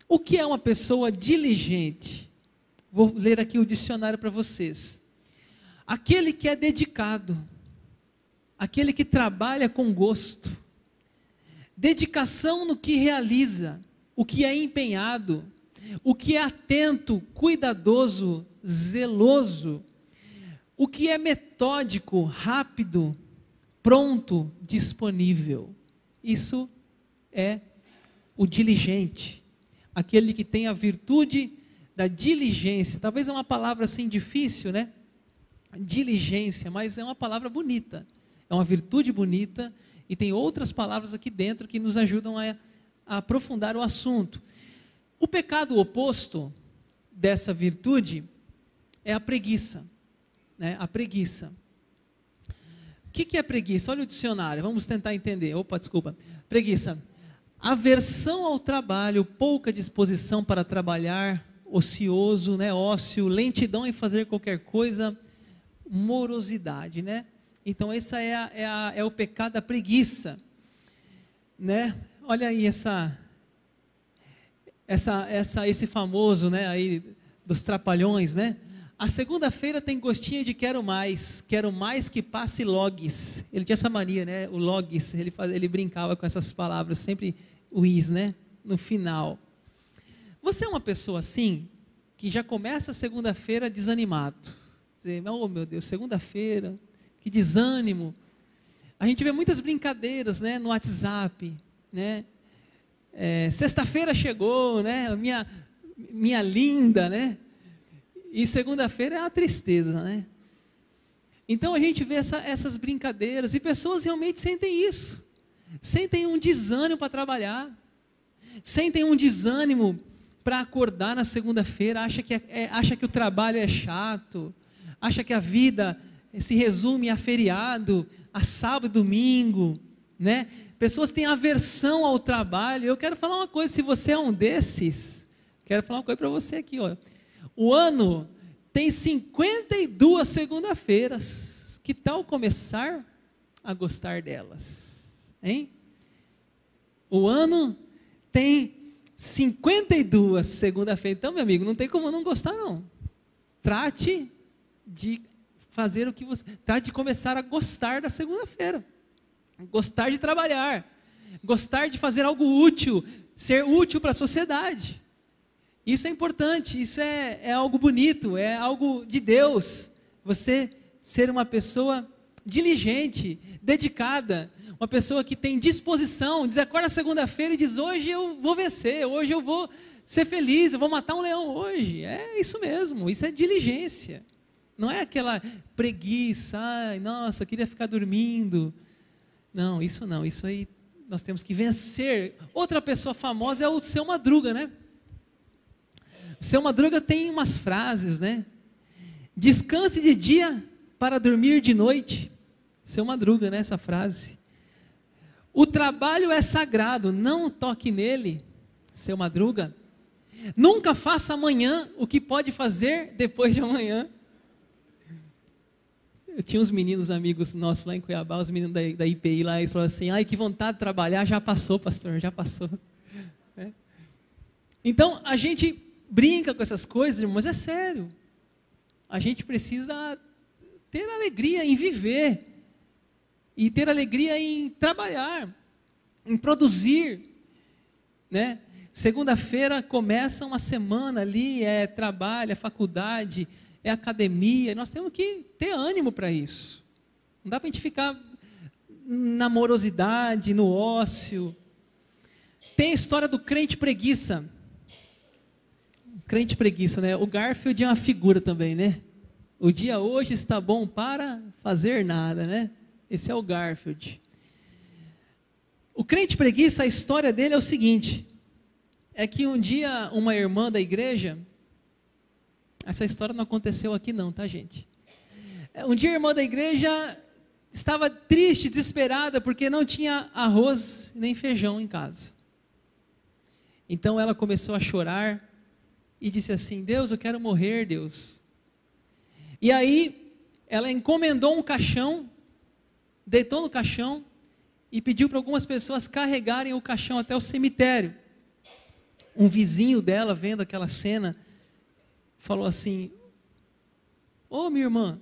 O que é uma pessoa diligente? Vou ler aqui o dicionário para vocês. Aquele que é dedicado, aquele que trabalha com gosto, dedicação no que realiza, o que é empenhado, o que é atento, cuidadoso, zeloso, o que é metódico, rápido, pronto, disponível. Isso é o diligente, aquele que tem a virtude da diligência. Talvez é uma palavra assim difícil, né? Diligência, mas é uma palavra bonita, é uma virtude bonita, e tem outras palavras aqui dentro que nos ajudam a aprofundar o assunto. O pecado oposto dessa virtude é a preguiça, né? A preguiça. O que é preguiça? Olha o dicionário, vamos tentar entender. Preguiça: aversão ao trabalho, pouca disposição para trabalhar, ocioso, né? Ócio, lentidão em fazer qualquer coisa, morosidade, né? Então essa é o pecado da preguiça, né? Olha aí esse famoso, né, aí dos trapalhões, né? A segunda-feira tem gostinho de quero mais que passe logues. Ele tinha essa mania, né? O logues, ele brincava com essas palavras, sempre o is, né? No final. Você é uma pessoa assim, que já começa a segunda-feira desanimado. Dizer, oh meu Deus, segunda-feira, que desânimo. A gente vê muitas brincadeiras, né, no WhatsApp, né? Sexta-feira chegou, né? Minha linda, né? E segunda-feira é uma tristeza, né? Então a gente vê essas brincadeiras, e pessoas realmente sentem isso. Sentem um desânimo para trabalhar. Sentem um desânimo para acordar na segunda-feira. Acha que o trabalho é chato. Acha que a vida se resume a feriado, a sábado e domingo, né? Pessoas têm aversão ao trabalho. Eu quero falar uma coisa, se você é um desses, quero falar uma coisa para você aqui, ó. O ano tem 52 segunda-feiras. Que tal começar a gostar delas? Hein? O ano tem 52 segunda-feiras. Então, meu amigo, não tem como não gostar, não. Trate de fazer o que você... Trate de começar a gostar da segunda-feira. Gostar de trabalhar. Gostar de fazer algo útil. Ser útil para a sociedade. Isso é importante, isso é algo bonito, é algo de Deus. Você ser uma pessoa diligente, dedicada, uma pessoa que tem disposição, acorda segunda-feira e diz, hoje eu vou vencer, hoje eu vou ser feliz, eu vou matar um leão hoje. É isso mesmo, isso é diligência. Não é aquela preguiça, ai, nossa, queria ficar dormindo. Não, isso aí nós temos que vencer. Outra pessoa famosa é o Seu Madruga, né? Seu Madruga tem umas frases, né? Descanse de dia para dormir de noite. Seu Madruga, né? Essa frase. O trabalho é sagrado, não toque nele. Seu Madruga. Nunca faça amanhã o que pode fazer depois de amanhã. Eu tinha uns meninos amigos nossos lá em Cuiabá, os meninos da IPI lá, eles falaram assim, ai, que vontade de trabalhar, já passou, pastor, já passou. É. Então, a gente brinca com essas coisas, mas é sério. A gente precisa ter alegria em viver, e ter alegria em trabalhar, em produzir, né? Segunda-feira começa uma semana ali, é trabalho, é faculdade, é academia, nós temos que ter ânimo para isso. Não dá para a gente ficar na morosidade, no ócio. Tem a história do crente preguiça. Crente preguiça, né? O Garfield é uma figura também, né? O dia hoje está bom para fazer nada, né? Esse é o Garfield. O crente preguiça, a história dele é o seguinte, é que um dia uma irmã da igreja, essa história não aconteceu aqui não, tá, gente? Um dia a irmã da igreja estava triste, desesperada, porque não tinha arroz nem feijão em casa. Então ela começou a chorar, e disse assim, Deus, eu quero morrer, Deus. E aí, ela encomendou um caixão, deitou no caixão, e pediu para algumas pessoas carregarem o caixão até o cemitério. um vizinho dela, vendo aquela cena, falou assim: ô minha irmã,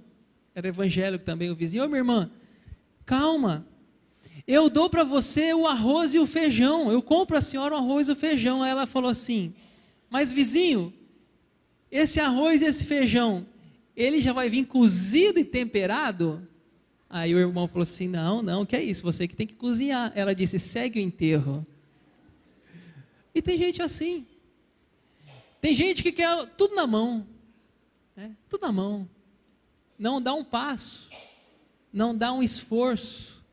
era evangélico também o vizinho, ô minha irmã, calma, eu dou para você o arroz e o feijão, eu compro a senhora o arroz e o feijão. Aí ela falou assim: mas vizinho, esse arroz e esse feijão, ele já vai vir cozido e temperado? Aí o irmão falou assim: não, que é isso, você que tem que cozinhar. Ela disse: segue o enterro. E tem gente assim, tem gente que quer tudo na mão, né? Tudo na mão, não dá um passo, não dá um esforço.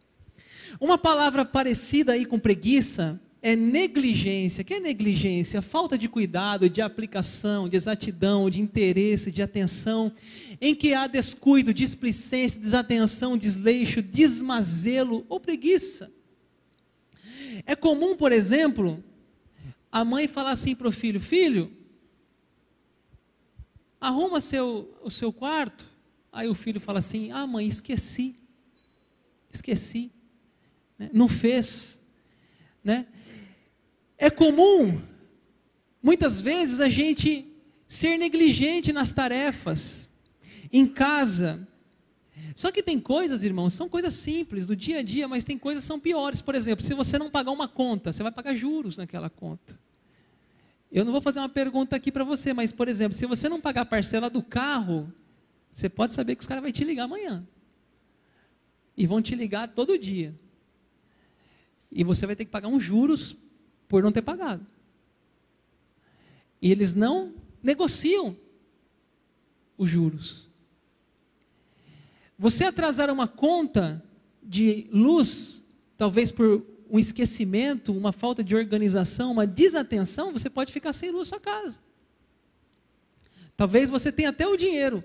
Uma palavra parecida aí com preguiça é negligência. O que é negligência? Falta de cuidado, de aplicação, de exatidão, de interesse, de atenção, em que há descuido, displicência, desatenção, desleixo, desmazelo ou preguiça. É comum, por exemplo, a mãe falar assim para o filho: filho, arruma o seu quarto. Aí o filho fala assim: ah mãe, esqueci, né? Não fez, né? É comum, muitas vezes, a gente ser negligente nas tarefas, em casa. Só que tem coisas, irmãos, são coisas simples, do dia a dia, mas tem coisas que são piores. Por exemplo, se você não pagar uma conta, você vai pagar juros naquela conta. Eu não vou fazer uma pergunta aqui para você, mas, por exemplo, se você não pagar a parcela do carro, você pode saber que os caras vão te ligar amanhã. E vão te ligar todo dia. E você vai ter que pagar uns juros por não ter pagado. E eles não negociam os juros. Você atrasar uma conta de luz, talvez por um esquecimento, uma falta de organização, uma desatenção, você pode ficar sem luz na sua casa. Talvez você tenha até o dinheiro,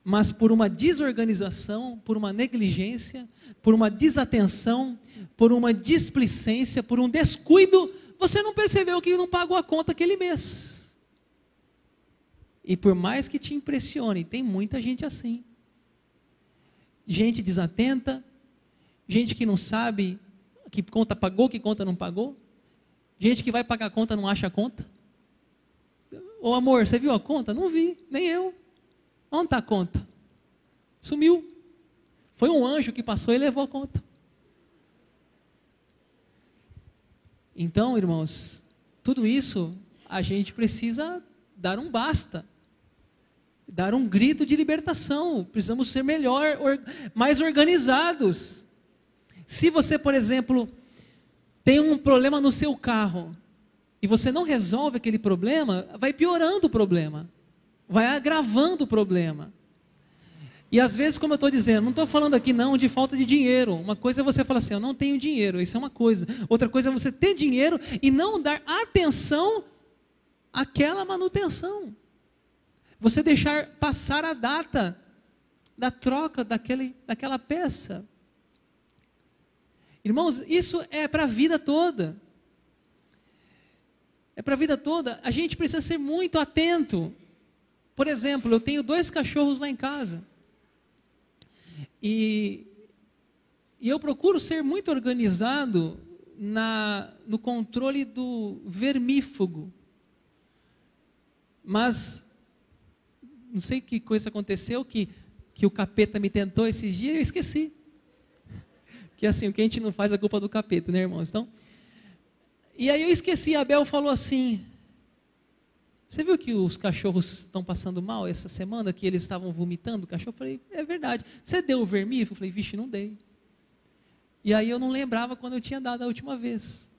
mas por uma desorganização, por uma negligência, por uma desatenção, por uma displicência, por um descuido, você não percebeu que não pagou a conta aquele mês. E por mais que te impressione, tem muita gente assim. Gente desatenta, gente que não sabe que conta pagou, que conta não pagou, gente que vai pagar a conta, não acha a conta. Ô amor, você viu a conta? Não vi, nem eu. Onde está a conta? Sumiu. Foi um anjo que passou e levou a conta. Então, irmãos, tudo isso a gente precisa dar um basta, dar um grito de libertação. Precisamos ser mais organizados. Se você, por exemplo, tem um problema no seu carro e você não resolve aquele problema, vai piorando o problema, vai agravando o problema. E às vezes, como eu estou dizendo, não estou falando aqui não de falta de dinheiro. Uma coisa é você falar assim: eu não tenho dinheiro, isso é uma coisa. Outra coisa é você ter dinheiro e não dar atenção àquela manutenção. Você deixar passar a data da troca daquela peça. Irmãos, isso é para a vida toda. É para a vida toda. A gente precisa ser muito atento. Por exemplo, eu tenho 2 cachorros lá em casa. E eu procuro ser muito organizado no controle do vermífugo. Mas não sei que coisa aconteceu, que o capeta me tentou esses dias e eu esqueci. Que assim, o que a gente não faz é culpa do capeta, né, irmãos? Então, e aí eu esqueci, a Abel falou assim: você viu que os cachorros estão passando mal essa semana, que eles estavam vomitando o cachorro? Eu falei: é verdade. Você deu o vermífugo? Eu falei: vixe, não dei. E aí eu não lembrava quando eu tinha dado a última vez.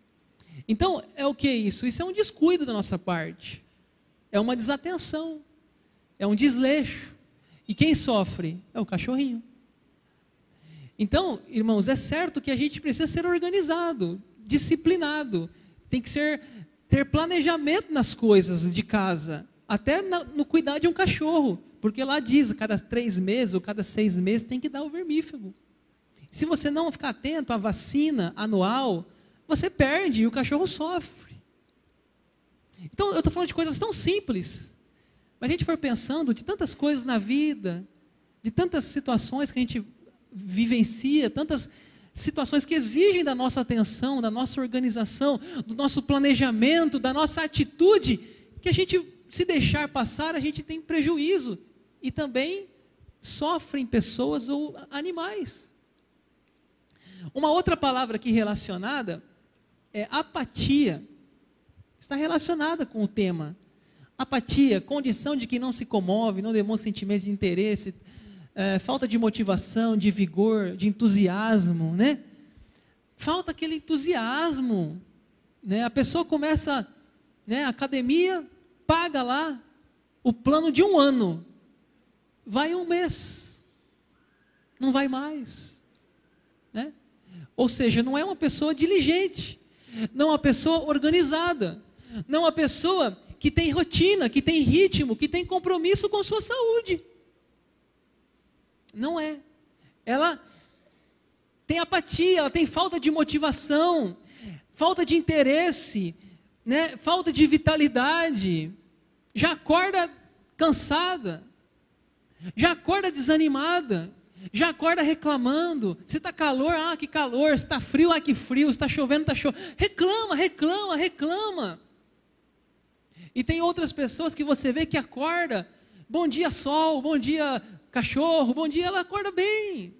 Então, é o que isso? Isso é um descuido da nossa parte. É uma desatenção. É um desleixo. E quem sofre? É o cachorrinho. Então, irmãos, é certo que a gente precisa ser organizado, disciplinado. Tem que ter planejamento nas coisas de casa. Até no cuidar de um cachorro. Porque lá diz, cada 3 meses ou cada 6 meses tem que dar o vermífugo. Se você não ficar atento à vacina anual, você perde e o cachorro sofre. Então, eu estou falando de coisas tão simples. Mas a gente for pensando de tantas coisas na vida, de tantas situações que a gente vivencia, tantas situações que exigem da nossa atenção, da nossa organização, do nosso planejamento, da nossa atitude, que a gente, se deixar passar, a gente tem prejuízo, e também sofrem pessoas ou animais. Uma outra palavra aqui relacionada é apatia, está relacionada com o tema. Apatia, condição de quem não se comove, não demonstra sentimentos de interesse, falta de motivação, de vigor, de entusiasmo, né? Falta aquele entusiasmo, né? A pessoa começa, né, a academia, paga lá o plano de 1 ano, vai 1 mês, não vai mais, né? Ou seja, não é uma pessoa diligente, não é uma pessoa organizada, não é uma pessoa que tem rotina, que tem ritmo, que tem compromisso com sua saúde. Não é. Ela tem apatia, ela tem falta de motivação, falta de interesse, né? Falta de vitalidade, já acorda cansada, já acorda desanimada, já acorda reclamando. Se está calor, que calor, se está frio, que frio, se está chovendo, está chovendo. Reclama. E tem outras pessoas que você vê que acorda, bom dia sol, bom dia cachorro, bom dia, ela acorda bem,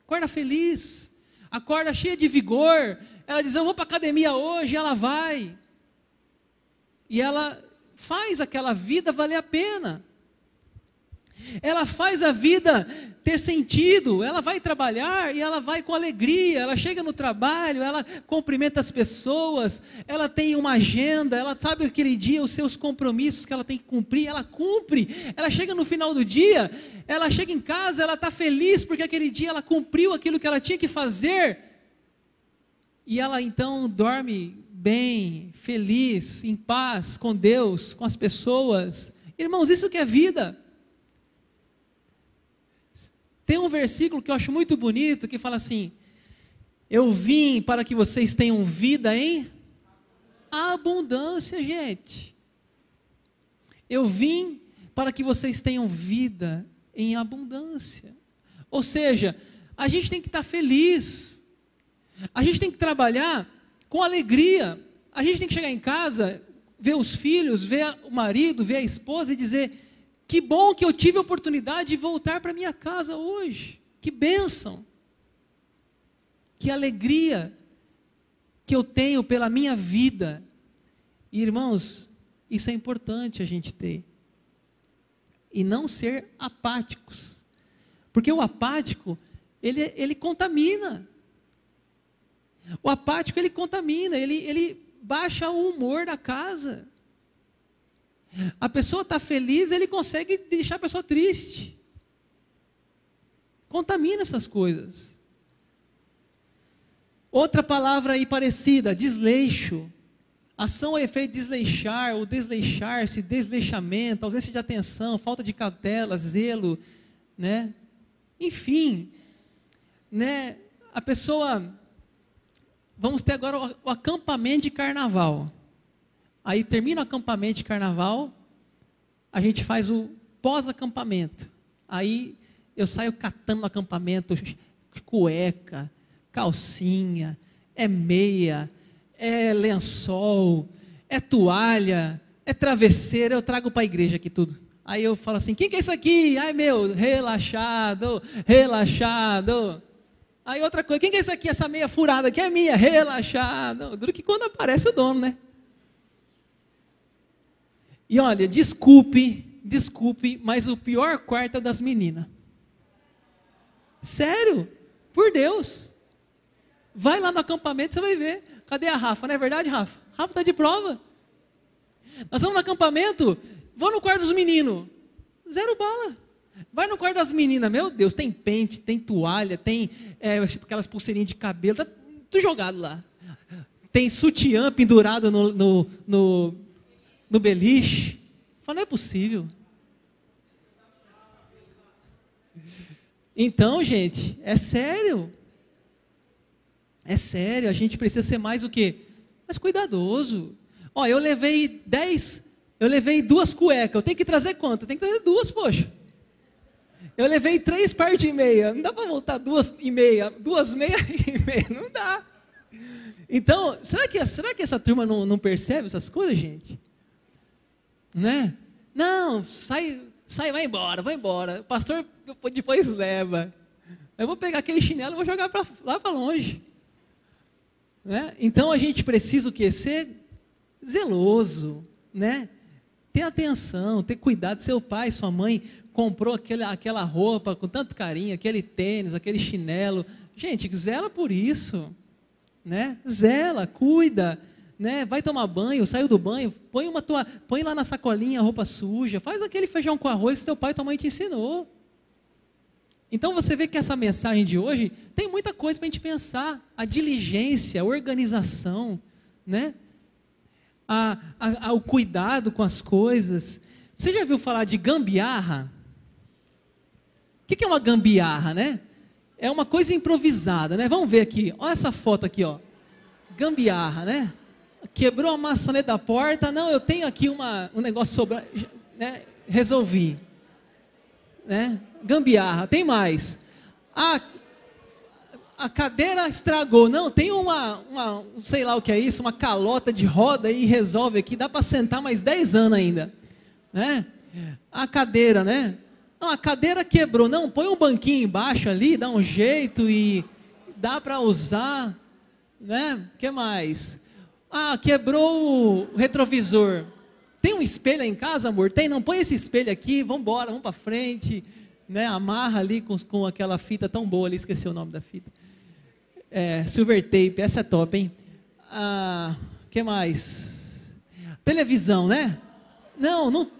acorda feliz, acorda cheia de vigor, ela diz, eu vou para a academia hoje, ela vai, e ela faz aquela vida valer a pena, ela faz a vida ter sentido, ela vai trabalhar e ela vai com alegria, ela chega no trabalho, ela cumprimenta as pessoas, ela tem uma agenda, ela sabe aquele dia os seus compromissos que ela tem que cumprir, ela cumpre, ela chega no final do dia, ela chega em casa, ela está feliz porque aquele dia ela cumpriu aquilo que ela tinha que fazer, e ela então dorme bem, feliz, em paz com Deus, com as pessoas. Irmãos, isso que é vida. Tem um versículo que eu acho muito bonito, que fala assim, eu vim para que vocês tenham vida em abundância, gente. Eu vim para que vocês tenham vida em abundância. Ou seja, a gente tem que estar feliz, a gente tem que trabalhar com alegria, a gente tem que chegar em casa, ver os filhos, ver o marido, ver a esposa e dizer, que bom que eu tive a oportunidade de voltar para minha casa hoje, que bênção, que alegria que eu tenho pela minha vida. E irmãos, isso é importante a gente ter, e não ser apáticos, porque o apático, ele contamina, o apático ele contamina, ele baixa o humor da casa. A pessoa está feliz, ele consegue deixar a pessoa triste. Contamina essas coisas. Outra palavra aí parecida, desleixo. Ação ou efeito de desleixar, ou desleixar-se, desleixamento, ausência de atenção, falta de cautela, zelo, né? Enfim, né? A pessoa, vamos ter agora o acampamento de carnaval. Aí termina o acampamento de carnaval, a gente faz o pós-acampamento. Aí eu saio catando no acampamento, cueca, calcinha, meia, lençol, toalha, travesseiro, eu trago para a igreja aqui tudo. Aí eu falo assim, quem que é isso aqui? Ai meu, relaxado. Aí outra coisa, quem que é isso aqui, essa meia furada aqui? É minha, relaxado. Duro que quando aparece o dono, né? E olha, desculpe, mas o pior quarto é das meninas. Sério, por Deus. Vai lá no acampamento, você vai ver. Cadê a Rafa? Não é verdade, Rafa? Rafa está de prova. Nós vamos no acampamento, vou no quarto dos meninos. 0 bala. Vai no quarto das meninas, meu Deus, tem pente, tem toalha, tem aquelas pulseirinhas de cabelo, tá tudo jogado lá. Tem sutiã pendurado no beliche. Fala, não é possível. Então, gente, é sério, a gente precisa ser mais o quê? Mais cuidadoso. Ó, eu levei 2 cuecas, eu tenho que trazer quanto? Eu tenho que trazer 2, poxa. Eu levei 3 pares de meia, não dá para voltar 2,5, 2,5 não dá. Então, será que essa turma não percebe essas coisas, gente? Né? Não, sai, vai embora. O pastor depois leva. Eu vou pegar aquele chinelo e vou jogar lá para longe. Né? Então a gente precisa o quê? Ser zeloso, né? Ter atenção, ter cuidado. Seu pai, sua mãe comprou aquela roupa com tanto carinho, aquele tênis, aquele chinelo. Gente, zela por isso, né? Zela, cuida, né? Vai tomar banho, saiu do banho, põe lá na sacolinha a roupa suja, faz aquele feijão com arroz que teu pai e tua mãe te ensinou. Então você vê que essa mensagem de hoje tem muita coisa para a gente pensar, a diligência, a organização, né? O cuidado com as coisas. Você já viu falar de gambiarra? O que é uma gambiarra, né? É uma coisa improvisada, né? Vamos ver aqui, olha essa foto aqui, ó. Gambiarra, né? Quebrou a maçaneta da porta, não, eu tenho aqui um negócio sobrando, né? Resolvi, né? Gambiarra, tem mais. A cadeira estragou, não, tem sei lá o que é isso, uma calota de roda e resolve aqui, dá para sentar mais 10 anos ainda, né? A cadeira, né? Não, a cadeira quebrou, não, põe um banquinho embaixo ali, dá um jeito e dá para usar, né? O que mais? Quebrou o retrovisor. Tem um espelho aí em casa, amor? Tem, não, põe esse espelho aqui, vamos embora, vamos para frente, né? Amarra ali com aquela fita tão boa ali, esqueci o nome da fita. Silver tape, essa é top, hein? Que mais? Televisão, né? Não,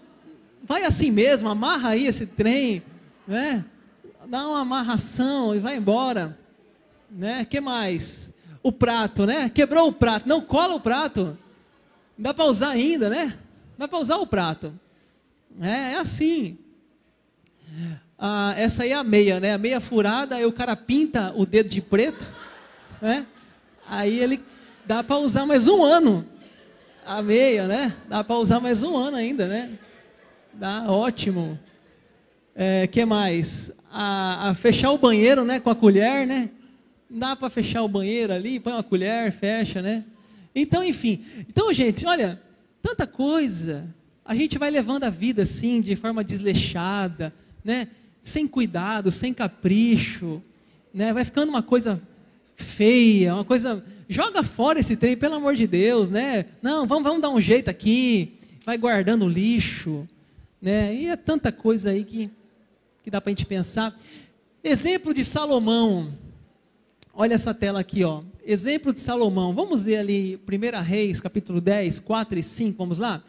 vai assim mesmo, amarra aí esse trem, né? Dá uma amarração e vai embora, né? Que mais? O prato, né? Quebrou o prato, não cola o prato, dá para usar ainda, né? Dá para usar o prato, é assim. Essa aí é a meia, né? A meia furada, aí o cara pinta o dedo de preto, né? Aí ele dá para usar mais 1 ano, a meia, né? Dá para usar mais 1 ano ainda, né? Dá, ótimo. Que mais? Fechar o banheiro, né? Com a colher, né? Dá para fechar o banheiro ali, põe uma colher, fecha, né? Então, enfim. Então, gente, olha, tanta coisa. A gente vai levando a vida assim, de forma desleixada, né? Sem cuidado, sem capricho, né? Vai ficando uma coisa feia, uma coisa... Joga fora esse trem, pelo amor de Deus, né? Não, vamos dar um jeito aqui. Vai guardando lixo, né? E é tanta coisa aí que dá para a gente pensar. Exemplo de Salomão. Olha essa tela aqui, ó. Exemplo de Salomão. Vamos ler ali 1 Reis, capítulo 10, 4 e 5. Vamos lá?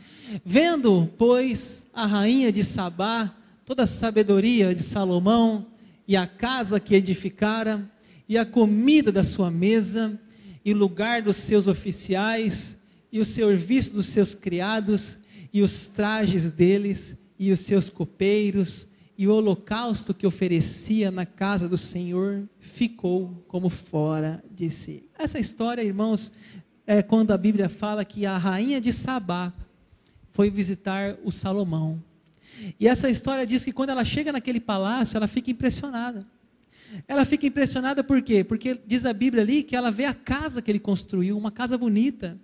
Vendo, pois, a rainha de Sabá, toda a sabedoria de Salomão, e a casa que edificara, e a comida da sua mesa, e o lugar dos seus oficiais, e o serviço dos seus criados, e os trajes deles, e os seus copeiros, e o holocausto que oferecia na casa do Senhor, ficou como fora de si. Essa história, irmãos, é quando a Bíblia fala que a rainha de Sabá foi visitar o Salomão. E essa história diz que quando ela chega naquele palácio, ela fica impressionada. Ela fica impressionada por quê? Porque diz a Bíblia ali que ela vê a casa que ele construiu, uma casa bonita.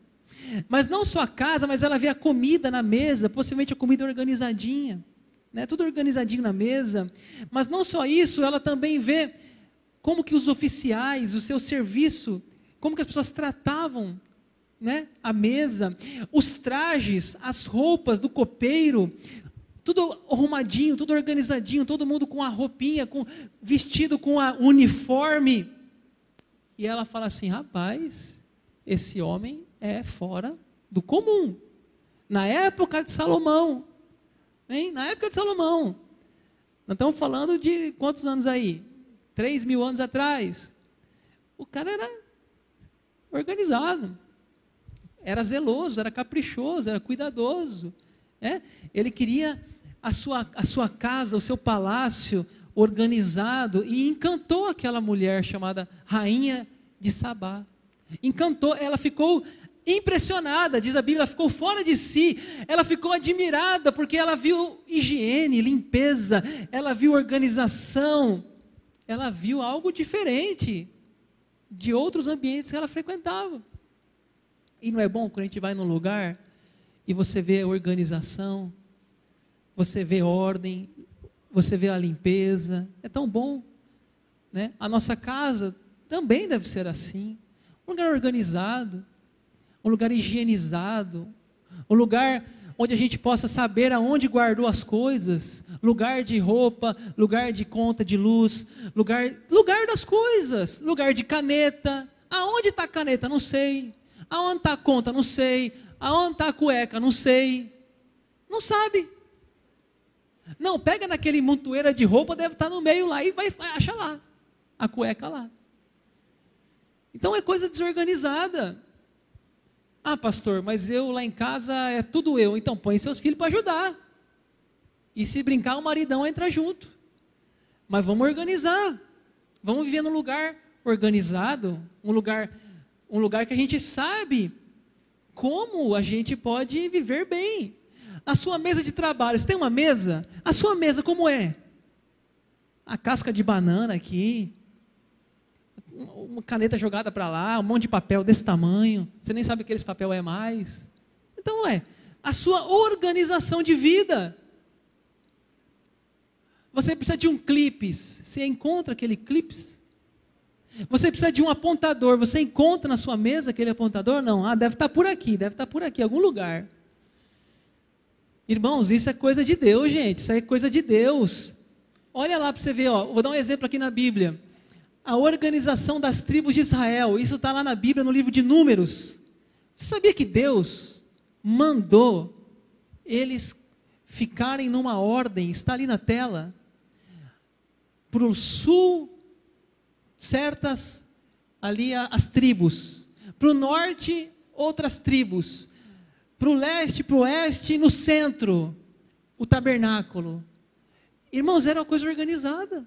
Mas não só a casa, mas ela vê a comida na mesa, possivelmente a comida organizadinha, né? Tudo organizadinho na mesa. Mas não só isso, ela também vê como que os oficiais, o seu serviço, como que as pessoas tratavam, né, a mesa, os trajes, as roupas do copeiro, tudo arrumadinho, tudo organizadinho, todo mundo com a roupinha, vestido com a uniforme. E ela fala assim: rapaz, esse homem é fora do comum. Na época de Salomão, hein? Na época de Salomão, nós estamos falando de quantos anos aí? 3.000 anos atrás. O cara era organizado, era zeloso, era caprichoso, era cuidadoso, né? Ele queria a sua casa, o seu palácio organizado, e encantou aquela mulher chamada Rainha de Sabá. Encantou, ela ficou impressionada, diz a Bíblia, ela ficou fora de si, ela ficou admirada, porque ela viu higiene, limpeza, ela viu organização, ela viu algo diferente de outros ambientes que ela frequentava. E não é bom quando a gente vai num lugar e você vê a organização, você vê ordem, você vê a limpeza, é tão bom, né? A nossa casa também deve ser assim, um lugar organizado, um lugar higienizado, um lugar onde a gente possa saber aonde guardou as coisas, lugar de roupa, lugar de conta de luz, lugar das coisas, lugar de caneta. Aonde está a caneta? Não sei. Aonde está a conta? Não sei. Aonde está a cueca? Não sei. Não sabe. Não, pega naquele montoeira de roupa, deve estar no meio lá e vai achar lá, a cueca lá. Então é coisa desorganizada. Ah, pastor, mas eu lá em casa é tudo eu. Então põe seus filhos para ajudar. E se brincar, o maridão entra junto. Mas vamos organizar. Vamos viver num lugar organizado, um lugar que a gente sabe como a gente pode viver bem. A sua mesa de trabalho, você tem uma mesa? A sua mesa como é? A casca de banana aqui, uma caneta jogada para lá, um monte de papel desse tamanho, você nem sabe que esse papel é mais. Então a sua organização de vida. Você precisa de um clipes, você encontra aquele clipes? Você precisa de um apontador, você encontra na sua mesa aquele apontador? Não, deve estar por aqui, em algum lugar. Irmãos, isso é coisa de Deus, gente, isso é coisa de Deus. Olha lá para você ver, vou dar um exemplo aqui na Bíblia. A organização das tribos de Israel, isso está lá na Bíblia, no livro de Números. Você sabia que Deus mandou eles ficarem numa ordem, está ali na tela, para o sul, certas, ali as tribos, para o norte, outras tribos, para o leste, para o oeste, e no centro, o tabernáculo. Irmãos, era uma coisa organizada.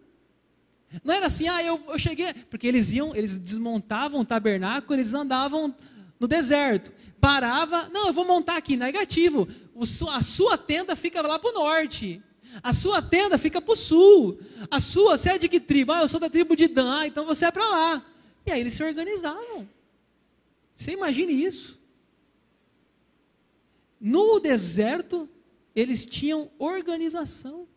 Não era assim, eu cheguei, porque eles desmontavam o tabernáculo, eles andavam no deserto, parava, não, eu vou montar aqui, negativo, a sua tenda fica lá para o norte, a sua tenda fica para o sul, você é de que tribo? Eu sou da tribo de Dan, então você é para lá, e aí eles se organizavam. Você imagine isso, no deserto, eles tinham organização.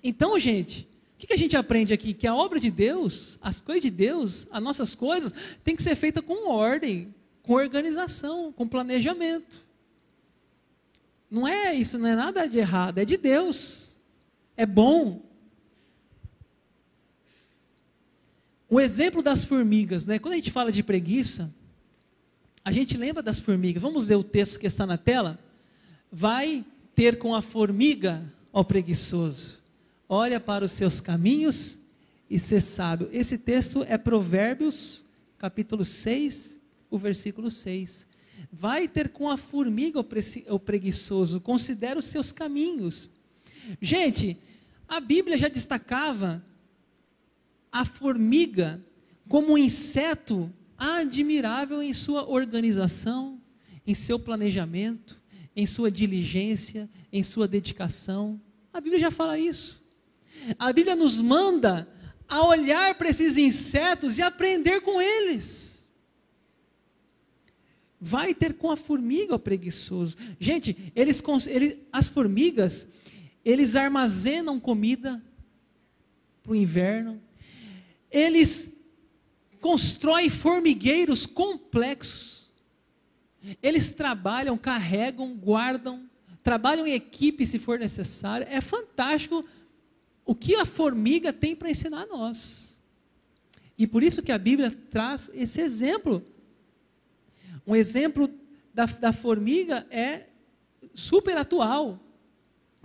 Então, gente, o que a gente aprende aqui? Que a obra de Deus, as coisas de Deus, as nossas coisas, tem que ser feita com ordem, com organização, com planejamento. Não é isso, não é nada de errado, é de Deus. É bom. O exemplo das formigas, né? Quando a gente fala de preguiça, a gente lembra das formigas. Vamos ler o texto que está na tela? Vai ter com a formiga, ó preguiçoso. Olha para os seus caminhos e ser sábio. Esse texto é Provérbios, capítulo 6, o versículo 6. Vai ter com a formiga o preguiçoso, considera os seus caminhos. Gente, a Bíblia já destacava a formiga como um inseto admirável em sua organização, em seu planejamento, em sua diligência, em sua dedicação. A Bíblia já fala isso. A Bíblia nos manda a olhar para esses insetos e aprender com eles. Vai ter com a formiga o preguiçoso. Gente, as formigas, eles armazenam comida para o inverno. Eles constroem formigueiros complexos. Eles trabalham, carregam, guardam, trabalham em equipe se for necessário. É fantástico o que a formiga tem para ensinar a nós. E por isso que a Bíblia traz esse exemplo. Um exemplo da formiga é super atual.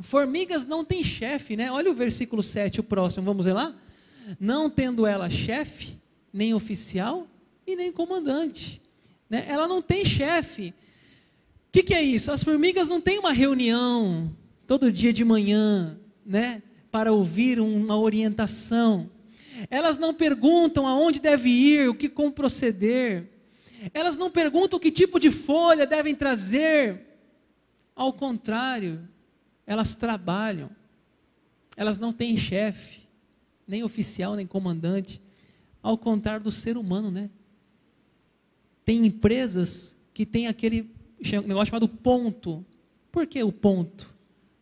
Formigas não têm chefe, né? Olha o versículo 7, o próximo, vamos ver lá? Não tendo ela chefe, nem oficial e nem comandante. Né? Ela não tem chefe. O que é isso? As formigas não têm uma reunião todo dia de manhã, né? Para ouvir uma orientação. Elas não perguntam aonde deve ir, como proceder. Elas não perguntam que tipo de folha devem trazer. Ao contrário, elas trabalham. Elas não têm chefe, nem oficial, nem comandante. Ao contrário do ser humano, né? Tem empresas que tem aquele negócio chamado ponto. Por que o ponto?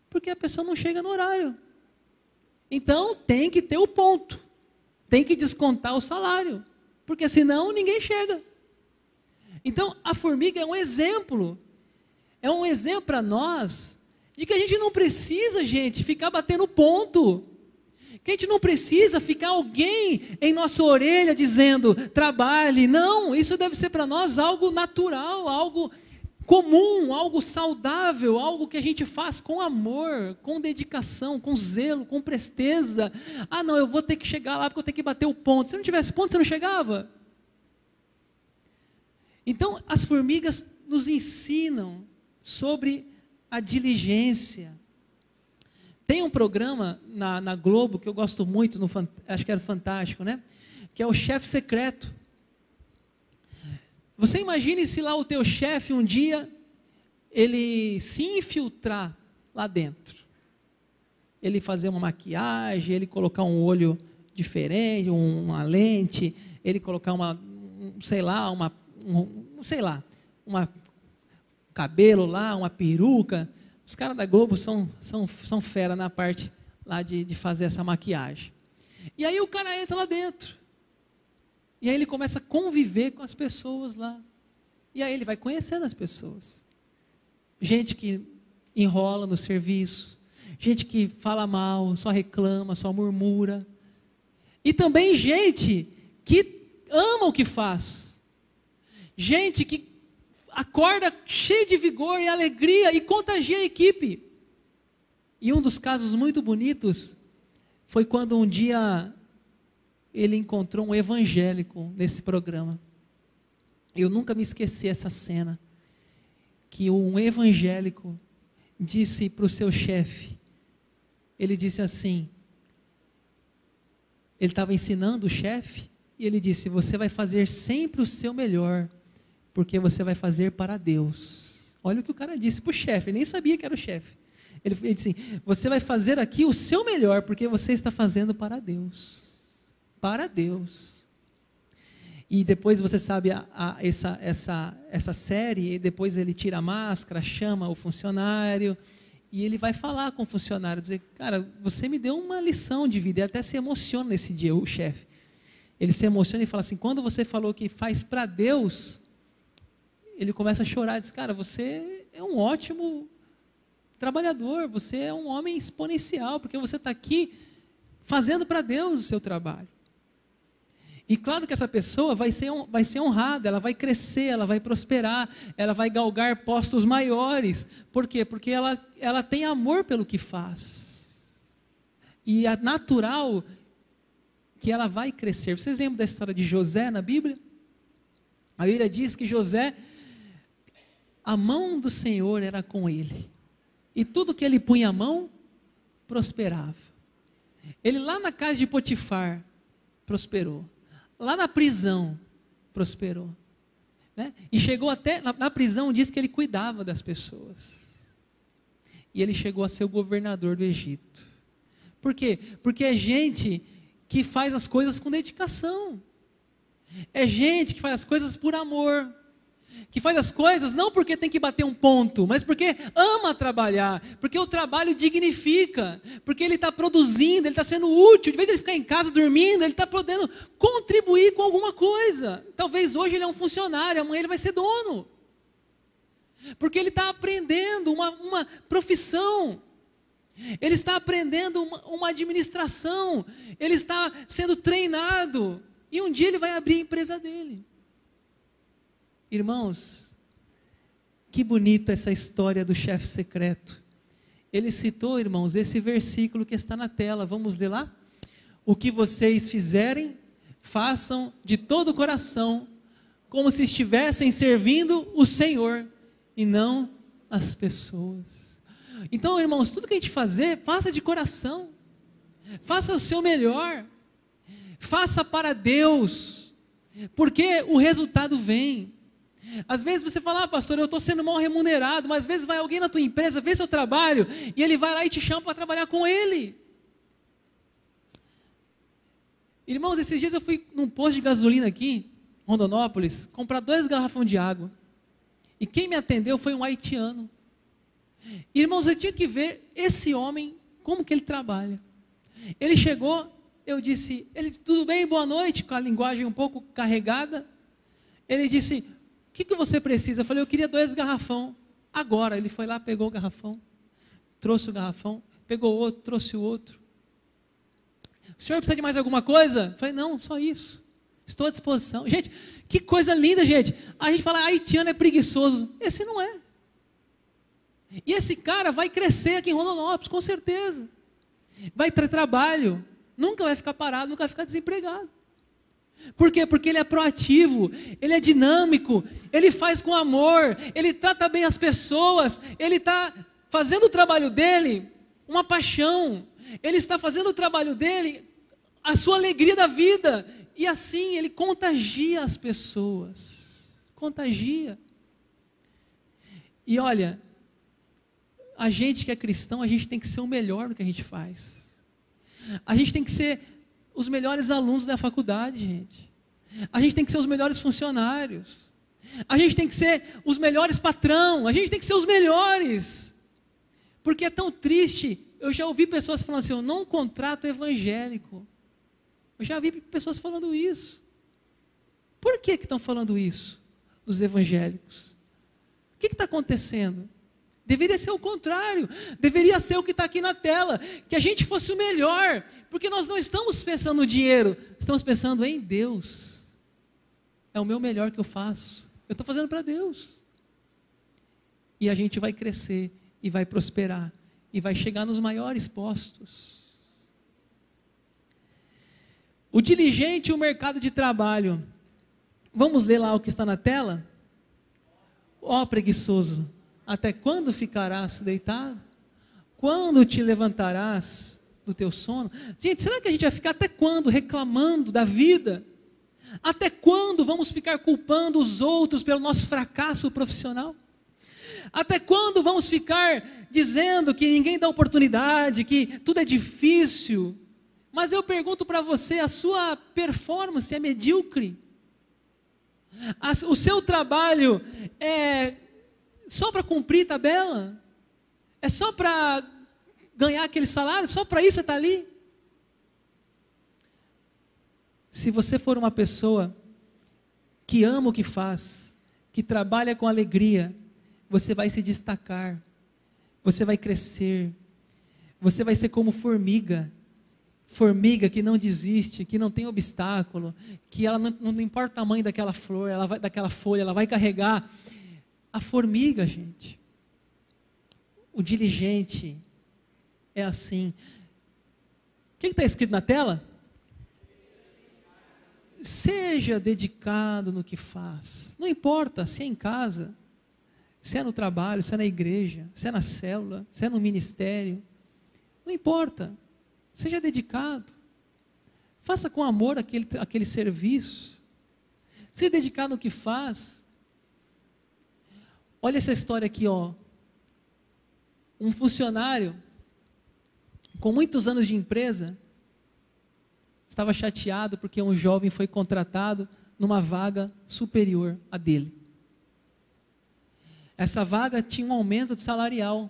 Porque a pessoa não chega no horário. Então tem que ter o ponto. Tem que descontar o salário. Porque senão ninguém chega. Então a formiga é um exemplo. É um exemplo para nós de que a gente não precisa, gente, ficar batendo ponto. Que a gente não precisa ficar alguém em nossa orelha dizendo, trabalhe. Não, isso deve ser para nós algo natural, algo comum, algo saudável, algo que a gente faz com amor, com dedicação, com zelo, com presteza. Ah, não, eu vou ter que chegar lá porque eu tenho que bater o ponto. Se não tivesse ponto, você não chegava. Então, as formigas nos ensinam sobre a diligência. Tem um programa na Globo que eu gosto muito, acho que era Fantástico, né? Que é o Chefe Secreto. Você imagine se lá o teu chefe um dia, ele se infiltrar lá dentro. Ele fazer uma maquiagem, ele colocar um olho diferente, uma lente, ele colocar um cabelo lá, uma peruca. Os caras da Globo são fera na parte lá de fazer essa maquiagem. E aí o cara entra lá dentro. E aí ele começa a conviver com as pessoas lá. E aí ele vai conhecendo as pessoas. Gente que enrola no serviço. Gente que fala mal, só reclama, só murmura. E também gente que ama o que faz. Gente que acorda cheio de vigor e alegria e contagia a equipe. E um dos casos muito bonitos foi quando um dia ele encontrou um evangélico nesse programa. Eu nunca me esqueci essa cena, que um evangélico disse para o seu chefe, ele disse assim, ele estava ensinando o chefe, e ele disse, você vai fazer sempre o seu melhor, porque você vai fazer para Deus. Olha o que o cara disse para o chefe, ele nem sabia que era o chefe. Ele disse assim, você vai fazer aqui o seu melhor, porque você está fazendo para Deus. Para Deus. E depois você sabe essa série, e depois ele tira a máscara, chama o funcionário, e ele vai falar com o funcionário, dizer, cara, você me deu uma lição de vida. Ele até se emociona nesse dia, o chefe. Ele se emociona e fala assim, quando você falou que faz para Deus, ele começa a chorar, diz, cara, você é um ótimo trabalhador, você é um homem exponencial, porque você está aqui fazendo para Deus o seu trabalho. E claro que essa pessoa vai ser honrada, ela vai crescer, ela vai prosperar, ela vai galgar postos maiores. Por quê? Porque ela tem amor pelo que faz. E é natural que ela vai crescer. Vocês lembram da história de José na Bíblia? A Bíblia diz que José, a mão do Senhor era com ele. E tudo que ele punha a mão, prosperava. Ele lá na casa de Potifar, prosperou. Lá na prisão, prosperou. Né? E chegou até, na prisão diz que ele cuidava das pessoas. E ele chegou a ser o governador do Egito. Por quê? Porque é gente que faz as coisas com dedicação. É gente que faz as coisas por amor. Que faz as coisas não porque tem que bater um ponto, mas porque ama trabalhar, porque o trabalho dignifica, porque ele está produzindo, ele está sendo útil, de vez de ele ficar em casa dormindo, ele está podendo contribuir com alguma coisa. Talvez hoje ele é um funcionário, amanhã ele vai ser dono, porque ele está aprendendo uma profissão, ele está aprendendo uma administração, ele está sendo treinado, e um dia ele vai abrir a empresa dele. Irmãos, que bonita essa história do chefe secreto. Ele citou, irmãos, esse versículo que está na tela. Vamos ler lá? O que vocês fizerem, façam de todo o coração, como se estivessem servindo o Senhor, e não as pessoas. Então, irmãos, tudo que a gente fazer, faça de coração. Faça o seu melhor. Faça para Deus, porque o resultado vem. Às vezes você fala, pastor, eu estou sendo mal remunerado, mas às vezes vai alguém na tua empresa, vê seu trabalho, e ele vai lá e te chama para trabalhar com ele. Irmãos, esses dias eu fui num posto de gasolina aqui, Rondonópolis, comprar 2 garrafões de água. E quem me atendeu foi um haitiano. Irmãos, eu tinha que ver esse homem, como que ele trabalha. Ele chegou, eu disse, tudo bem, boa noite, com a linguagem um pouco carregada. Ele disse, o que você precisa? Eu falei, eu queria 2 garrafão. Agora, ele foi lá, pegou o garrafão, trouxe o garrafão, pegou outro, trouxe o outro. O senhor precisa de mais alguma coisa? Eu falei, não, só isso. Estou à disposição. Gente, que coisa linda, gente. A gente fala, haitiano é preguiçoso. Esse não é. E esse cara vai crescer aqui em Rondonópolis, com certeza. Vai ter trabalho. Nunca vai ficar parado, nunca vai ficar desempregado. Por quê? Porque ele é proativo, ele é dinâmico, ele faz com amor, ele trata bem as pessoas, ele está fazendo o trabalho dele uma paixão. Ele está fazendo o trabalho dele a sua alegria da vida. E assim ele contagia as pessoas. Contagia. E olha, a gente que é cristão, a gente tem que ser o melhor no que a gente faz. A gente tem que ser os melhores alunos da faculdade, gente. A gente tem que ser os melhores funcionários. A gente tem que ser os melhores patrão. A gente tem que ser os melhores. Porque é tão triste. Eu já ouvi pessoas falando assim, eu não contrato evangélico. Eu já vi pessoas falando isso. Por que estão falando isso? Os evangélicos. O que está acontecendo? Deveria ser o contrário. Deveria ser o que está aqui na tela. Que a gente fosse o melhor. Porque nós não estamos pensando no dinheiro. Estamos pensando em Deus. É o meu melhor que eu faço. Eu estou fazendo para Deus. E a gente vai crescer. E vai prosperar. E vai chegar nos maiores postos. O diligente e o mercado de trabalho. Vamos ler lá o que está na tela? Ó preguiçoso, até quando ficarás deitado? Quando te levantarás do teu sono? Gente, será que a gente vai ficar até quando reclamando da vida? Até quando vamos ficar culpando os outros pelo nosso fracasso profissional? Até quando vamos ficar dizendo que ninguém dá oportunidade, que tudo é difícil? Mas eu pergunto para você, a sua performance é medíocre? O seu trabalho é só para cumprir tabela? É só para ganhar aquele salário? Só para isso você está ali? Se você for uma pessoa que ama o que faz, que trabalha com alegria, você vai se destacar, você vai crescer, você vai ser como formiga que não desiste, que não tem obstáculo, que ela não importa o tamanho daquela flor, daquela folha, ela vai carregar. A formiga, gente. O diligente é assim. O que está escrito na tela? Seja dedicado no que faz. Não importa se é em casa, se é no trabalho, se é na igreja, se é na célula, se é no ministério. Não importa. Seja dedicado. Faça com amor aquele serviço. Seja dedicado no que faz. Olha essa história aqui, ó. Um funcionário com muitos anos de empresa estava chateado porque um jovem foi contratado numa vaga superior à dele. Essa vaga tinha um aumento de salarial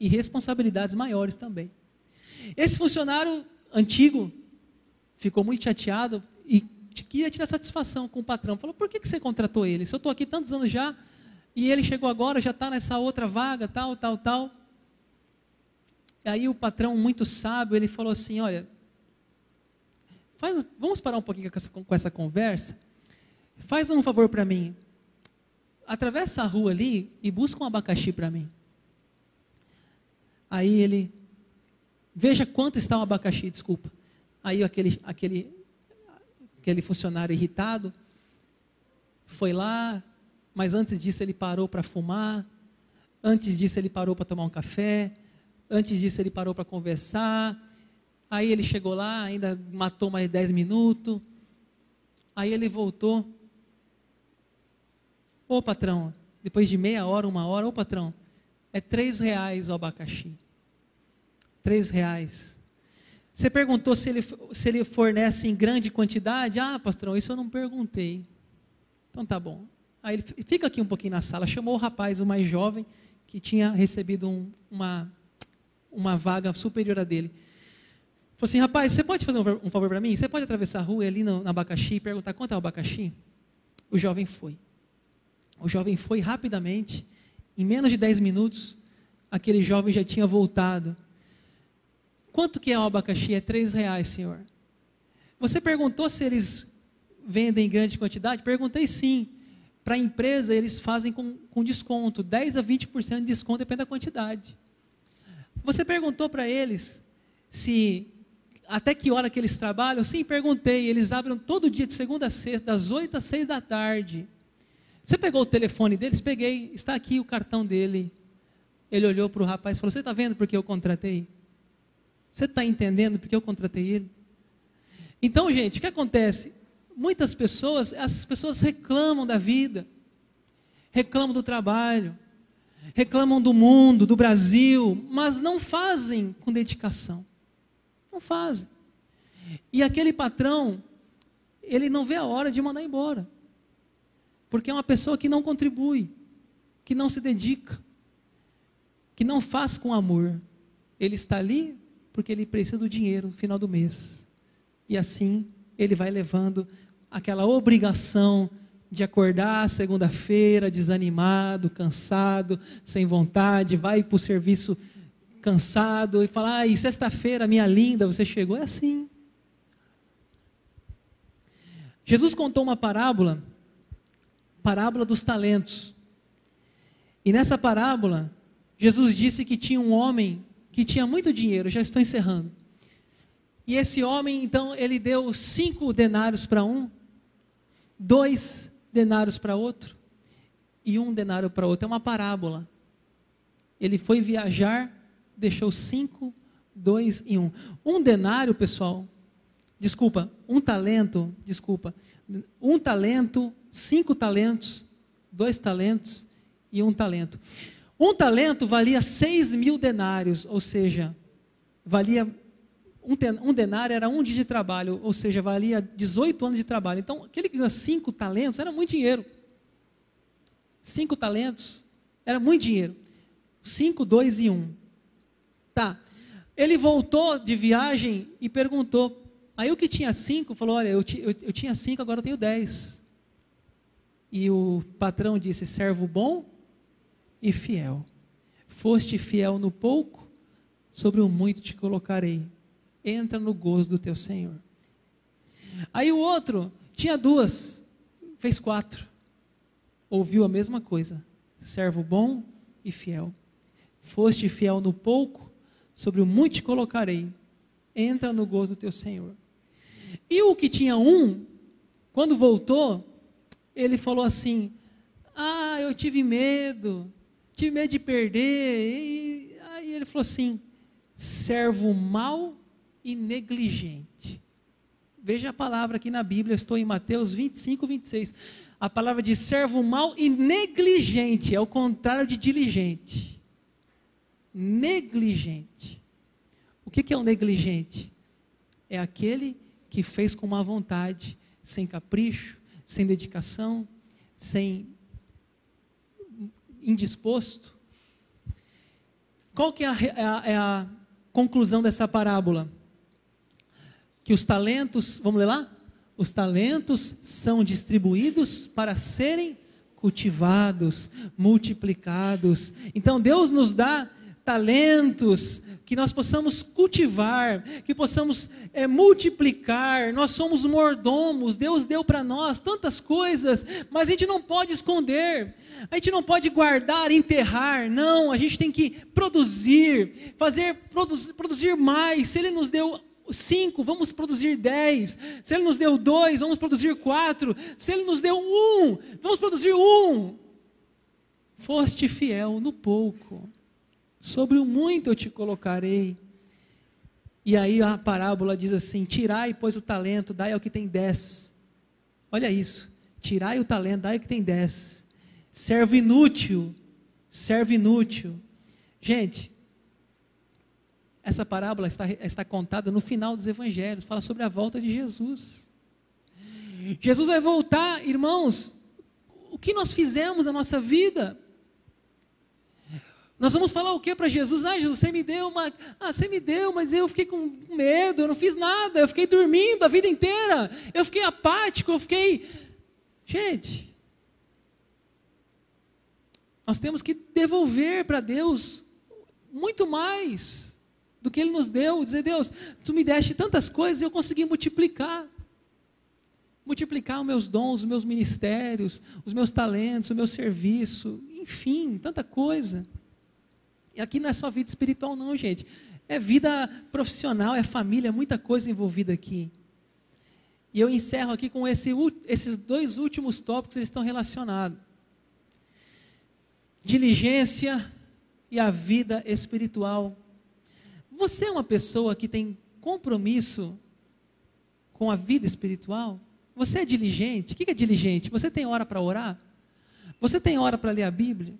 e responsabilidades maiores também. Esse funcionário antigo ficou muito chateado e queria tirar satisfação com o patrão. Falou, por que você contratou ele? Se eu estou aqui tantos anos já, e ele chegou agora, já está nessa outra vaga, tal. E aí o patrão, muito sábio, ele falou assim, olha, vamos parar um pouquinho com essa conversa? Faz um favor para mim. Atravessa a rua ali e busca um abacaxi para mim. Aí ele... Veja quanto está um abacaxi, desculpa. Aí aquele funcionário irritado foi lá, mas antes disso ele parou para fumar, antes disso ele parou para tomar um café, antes disso ele parou para conversar, aí ele chegou lá, ainda matou mais 10 minutos, aí ele voltou, Ô patrão, depois de meia hora, 1 hora, ô patrão, é R$3 o abacaxi. R$3. Você perguntou se ele fornece em grande quantidade? Ah, patrão, isso eu não perguntei. Então tá bom. Aí ele fica aqui um pouquinho na sala, chamou o rapaz, o mais jovem, que tinha recebido uma vaga superior a dele. Falou assim, rapaz, você pode fazer um favor para mim? Você pode atravessar a rua ali no abacaxi e perguntar quanto é o abacaxi? O jovem foi. O jovem foi rapidamente, em menos de 10 minutos, aquele jovem já tinha voltado. Quanto que é o abacaxi? É R$3, senhor. Você perguntou se eles vendem em grande quantidade? Perguntei sim. Para a empresa, eles fazem com desconto, 10 a 20% de desconto, depende da quantidade. Você perguntou para eles até que hora que eles trabalham? Sim, perguntei. Eles abrem todo dia, de segunda a sexta, das 8 às 6 da tarde. Você pegou o telefone deles? Peguei, está aqui o cartão dele. Ele olhou para o rapaz e falou, você está vendo porque eu contratei? Você está entendendo porque eu contratei ele? Então, gente, o que acontece? Muitas pessoas, essas pessoas reclamam da vida, reclamam do trabalho, reclamam do mundo, do Brasil, mas não fazem com dedicação. Não fazem. E aquele patrão, ele não vê a hora de mandar embora. Porque é uma pessoa que não contribui, que não se dedica, que não faz com amor. Ele está ali porque ele precisa do dinheiro no final do mês. E assim ele vai levando aquela obrigação de acordar segunda-feira desanimado, cansado, sem vontade, vai para o serviço cansado e fala, e sexta-feira, minha linda, você chegou? É assim. Jesus contou uma parábola dos talentos. E nessa parábola, Jesus disse que tinha um homem que tinha muito dinheiro, já estou encerrando. E esse homem, então, ele deu 5 denários para um, 2 denários para outro, e 1 denário para outro. É uma parábola. Ele foi viajar, deixou 5, 2 e 1. Um denário, pessoal, um talento, 5 talentos, 2 talentos e 1 talento. Um talento valia 6.000 denários, ou seja, valia, um denário era 1 dia de trabalho, ou seja, valia 18 anos de trabalho. Então, aquele que ganhou 5 talentos era muito dinheiro. 5 talentos era muito dinheiro. 5, 2 e 1. Tá. Ele voltou de viagem e perguntou. Aí o que tinha 5 falou, olha, eu tinha 5, agora eu tenho 10. E o patrão disse, servo bom e fiel. Foste fiel no pouco, sobre o muito te colocarei. Entra no gozo do teu Senhor. Aí o outro tinha 2, fez 4. Ouviu a mesma coisa. Servo bom e fiel. Foste fiel no pouco, sobre o muito te colocarei. Entra no gozo do teu Senhor. E o que tinha 1, quando voltou, ele falou assim, eu tive medo de perder. E aí ele falou assim, servo mau e negligente. Veja a palavra aqui na Bíblia, eu estou em Mateus 25, 26. A palavra diz servo mau e negligente, é o contrário de diligente. Negligente. O que é um negligente? É aquele que fez com má vontade, sem capricho, sem dedicação, sem indisposto. Qual que é a conclusão dessa parábola? Que os talentos, vamos ler lá? Os talentos são distribuídos para serem cultivados, multiplicados. Então Deus nos dá talentos que nós possamos cultivar, que possamos multiplicar. Nós somos mordomos, Deus deu para nós tantas coisas, mas a gente não pode esconder, a gente não pode guardar, enterrar, não, a gente tem que produzir, produzir mais. Se Ele nos deu 5, vamos produzir 10, se Ele nos deu 2, vamos produzir 4, se Ele nos deu 1, vamos produzir 1. Foste fiel no pouco, sobre o muito eu te colocarei. E aí a parábola diz assim, tirai pois o talento, dai ao que tem 10, olha isso, tirai o talento, dai ao que tem 10, Servo inútil, servo inútil. Gente, essa parábola está contada no final dos evangelhos, fala sobre a volta de Jesus. Jesus vai voltar, irmãos, o que nós fizemos na nossa vida? Nós vamos falar o que para Jesus? Jesus, você me deu você me deu, mas eu fiquei com medo, eu não fiz nada, eu fiquei dormindo a vida inteira, eu fiquei apático, Gente, nós temos que devolver para Deus muito mais do que Ele nos deu, dizer, Deus, Tu me deste tantas coisas e eu consegui multiplicar os meus dons, os meus ministérios, os meus talentos, o meu serviço, enfim, tanta coisa. E aqui não é só vida espiritual não, gente, é vida profissional, é família, muita coisa envolvida aqui. E eu encerro aqui com esses 2 últimos tópicos, eles estão relacionados. Diligência e a vida espiritual. Você é uma pessoa que tem compromisso com a vida espiritual? Você é diligente? O que é diligente? Você tem hora para orar? Você tem hora para ler a Bíblia?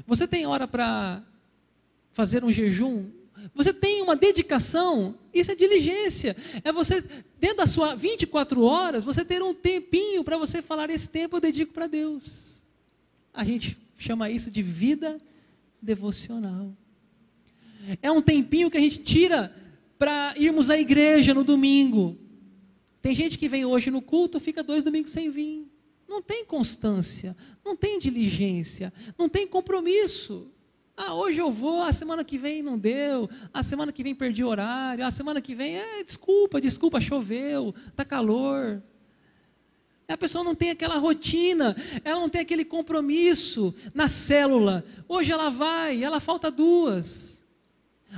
Você tem hora para fazer um jejum? Você tem uma dedicação? Isso é diligência. É você, dentro das suas 24 horas, você ter um tempinho para você falar, esse tempo eu dedico para Deus. A gente chama isso de vida devocional. É um tempinho que a gente tira para irmos à igreja no domingo. Tem gente que vem hoje no culto, fica 2 domingos sem vir. Não tem constância, não tem diligência, não tem compromisso. Hoje eu vou, a semana que vem não deu, a semana que vem perdi o horário, a semana que vem, desculpa, choveu, está calor. A pessoa não tem aquela rotina, ela não tem aquele compromisso na célula. Hoje ela vai, ela falta 2.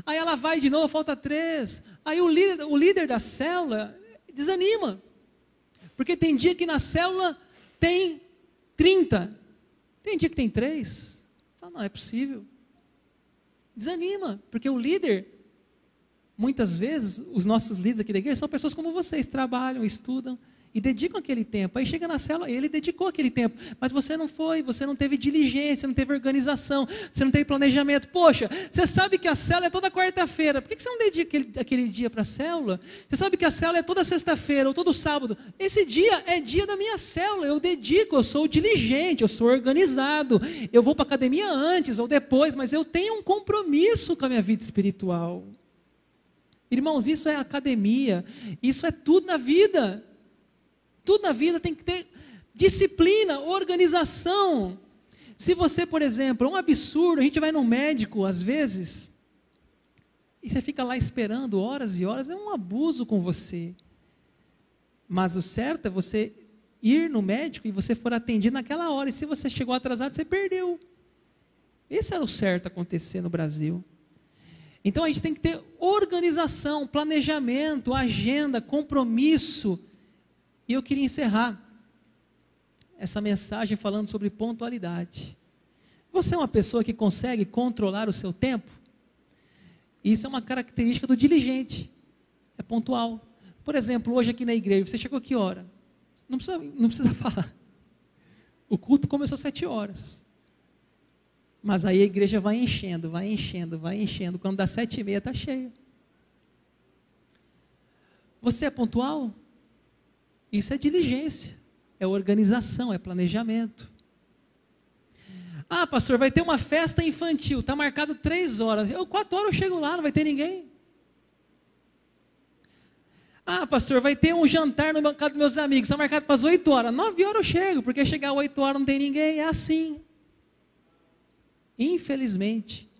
Aí ela vai de novo, falta 3. Aí o líder da célula desanima. Porque tem dia que na célula tem 30. Tem dia que tem 3. Fala, não é possível. Desanima, porque o líder, muitas vezes, os nossos líderes aqui da igreja são pessoas como vocês, trabalham, estudam e dedicam aquele tempo. Aí chega na célula, ele dedicou aquele tempo, mas você não foi, você não teve diligência, não teve organização, você não teve planejamento. Poxa, você sabe que a célula é toda quarta-feira, por que você não dedica aquele dia para a célula? Você sabe que a célula é toda sexta-feira ou todo sábado. Esse dia é dia da minha célula, eu dedico, eu sou diligente, eu sou organizado, eu vou para a academia antes ou depois, mas eu tenho um compromisso com a minha vida espiritual. Irmãos, isso é academia, isso é tudo na vida. Tudo na vida tem que ter disciplina, organização. Se você, por exemplo, é um absurdo, a gente vai no médico às vezes, e você fica lá esperando horas e horas, é um abuso com você. Mas o certo é você ir no médico e você for atendido naquela hora, e se você chegou atrasado, você perdeu. Esse era o certo acontecer no Brasil. Então a gente tem que ter organização, planejamento, agenda, compromisso. E eu queria encerrar essa mensagem falando sobre pontualidade. Você é uma pessoa que consegue controlar o seu tempo? Isso é uma característica do diligente, é pontual. Por exemplo, hoje aqui na igreja, você chegou a que hora? Não precisa falar. O culto começou às 7 horas. Mas aí a igreja vai enchendo. Quando dá 7h30 está cheia. Você é pontual? Isso é diligência, é organização, é planejamento. Pastor, vai ter uma festa infantil, está marcado 3 horas. 4 horas eu chego lá, não vai ter ninguém. Pastor, vai ter um jantar no casa dos meus amigos, está marcado para as 8 horas. 9 horas eu chego, porque chegar às 8 horas não tem ninguém, é assim. Infelizmente.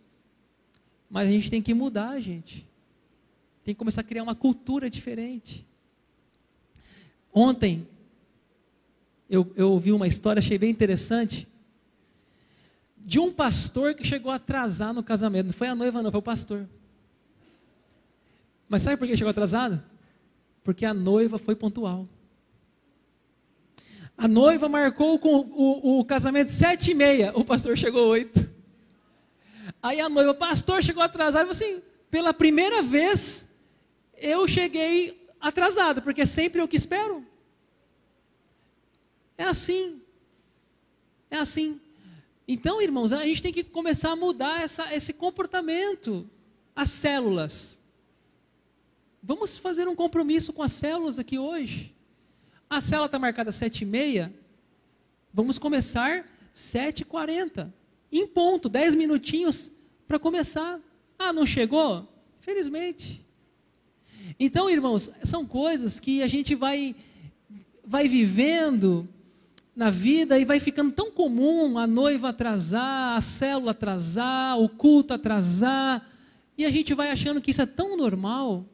Mas a gente tem que mudar, gente. Tem que começar a criar uma cultura diferente. Ontem, eu ouvi uma história, achei bem interessante, de um pastor que chegou a atrasar no casamento. Não foi a noiva não, foi o pastor. Mas sabe por que chegou atrasado? Porque a noiva foi pontual. A noiva marcou com o casamento 7h30, o pastor chegou 8. Aí a noiva, pastor, chegou atrasado. Eu falei assim, pela primeira vez, eu cheguei atrasado, porque é sempre eu que espero. É assim. Então, irmãos, a gente tem que começar a mudar esse comportamento. As células. Vamos fazer um compromisso com as células aqui hoje. A célula está marcada 7h30. Vamos começar 7h40. Em ponto, 10 minutinhos para começar. Ah, não chegou? Felizmente. Então, irmãos, são coisas que a gente vai vivendo na vida e vai ficando tão comum a noiva atrasar, a célula atrasar, o culto atrasar, e a gente vai achando que isso é tão normal,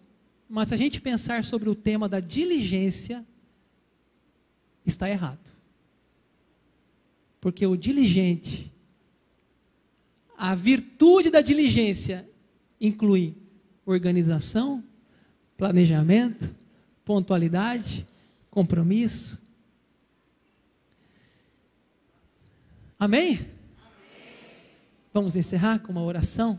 mas se a gente pensar sobre o tema da diligência, está errado. Porque o diligente, a virtude da diligência inclui organização, planejamento, pontualidade, compromisso. Amém? Amém? Vamos encerrar com uma oração?